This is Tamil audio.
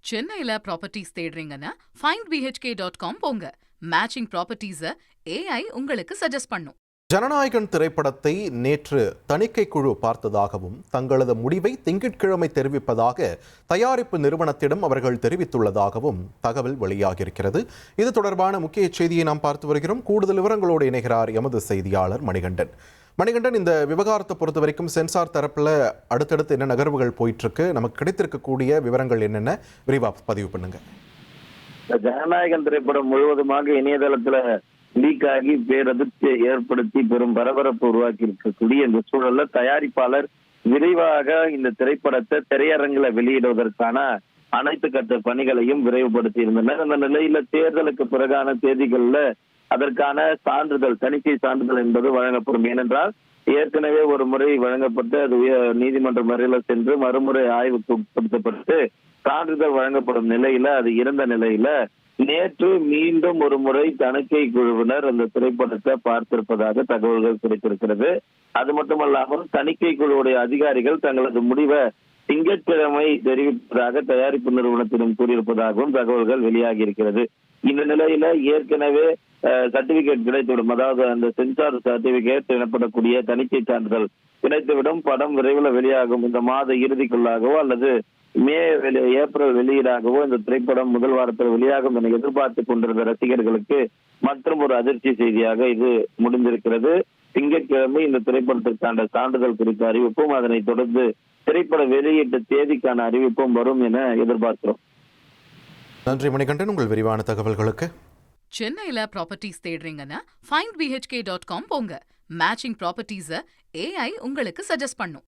சென்னையில ப்ராப்பர்ட்டிஸ் தேடுறீங்கன்னா findbhk.com போங்க. மேட்சிங் ப்ராப்பர்ட்டிஸை AI உங்களுக்கு சஜஸ்ட் பண்ணும். ஜனநாயகன் திரைப்படத்தை நேற்று தணிக்கை குழு பார்த்ததாகவும் தங்களது முடிவை திங்கட்கிழமை தெரிவிப்பதாக தயாரிப்பு நிறுவனத்திடம் அவர்கள் தெரிவித்துள்ளதாகவும் தகவல் வெளியாகியிருக்கிறது. இது தொடர்பான முக்கிய செய்தியை நாம் பார்த்து வருகிறோம். கூடுதல் விவரங்களோடு இணைகிறார் எமது செய்தியாளர் மணிகண்டன். மணிகண்டன், இந்த விவகாரத்தை பொறுத்த வரைக்கும் சென்சார் தரப்புல அடுத்தடுத்து என்ன நகர்வுகள் போயிட்டு இருக்கு, நமக்கு கிடைத்திருக்கக்கூடிய விவரங்கள் என்னென்ன, விரிவாக பதிவு பண்ணுங்க. ஜனநாயகன் திரைப்படம் முழுவதுமாக இணையதளத்துல லீக் ஆகி பேரதிர்ச்சியை ஏற்படுத்தி பெரும் பரபரப்பு உருவாக்கி இருக்கக்கூடிய இந்த சூழல்ல தயாரிப்பாளர் விரைவாக இந்த திரைப்படத்தை திரையரங்குல வெளியிடுவதற்கான அனைத்து கட்ட பணிகளையும் விரைவுபடுத்தி இருந்தனர். அந்த நிலையில தேர்தலுக்கு பிறகான தேதிகள்ல அதற்கான சான்றிதழ், தணிக்கை சான்றிதழ் என்பது வழங்கப்படும். ஏனென்றால் ஏற்கனவே ஒரு முறை வழங்கப்பட்டு அது நீதிமன்ற முறையில சென்று மறுமுறை ஆய்வுக்கு உட்படுத்தப்பட்டு சான்றிதழ் வழங்கப்படும் நிலையில அது இருந்த நிலையில நேற்று மீண்டும் ஒரு முறை தணிக்கை குழுவினர் அந்த திரைப்படத்தை பார்த்திருப்பதாக தகவல்கள் கிடைத்திருக்கிறது. அது மட்டுமல்லாமல் தணிக்கை குழுவுடைய அதிகாரிகள் தங்களது முடிவை திங்கட்கிழமை தெரிவிப்பதாக தயாரிப்பு நிறுவனத்திடம் கூறியிருப்பதாகவும் தகவல்கள் வெளியாகி இருக்கிறது. இந்த நிலையில ஏற்கனவே சர்டிபிகேட் கிடைத்துவிடும், அதாவது அந்த சென்சார் சர்டிபிகேட் எனப்படக்கூடிய தணிக்கை சான்றிதழ் கிடைத்துவிடும். படம் விரைவில் வெளியாகும். இந்த மாத இறுதிக்குள்ளாகவோ அல்லது ஏப்ரல் வெளியீடாகவோ இந்த திரைப்படம் முதல் வாரத்தில் வெளியாகும் என எதிர்பார்த்து கொண்டிருந்த ரசிகர்களுக்கு மற்றும் ஒரு அதிர்ச்சி செய்தியாக இது முடிந்திருக்கிறது. திங்கட்கிழமை இந்த திரைப்படத்திற்கான சான்றிதழ் குறித்த அறிவிப்பும் அதனைத் தொடர்ந்து திரைப்பட வெளியீட்டு தேதிக்கான அறிவிப்பும் வரும் என எதிர்பார்க்கிறோம். நன்றி மணிகண்டன், உங்கள் விரிவான தகவல்களுக்கு. சென்னையில ப்ராப்பர்ட்டிஸ் தேடுறீங்கன்னா findbhk.com போங்க. மேட்சிங் ப்ராப்பர்ட்டிஸை AI உங்களுக்கு சஜஸ்ட் பண்ணும்.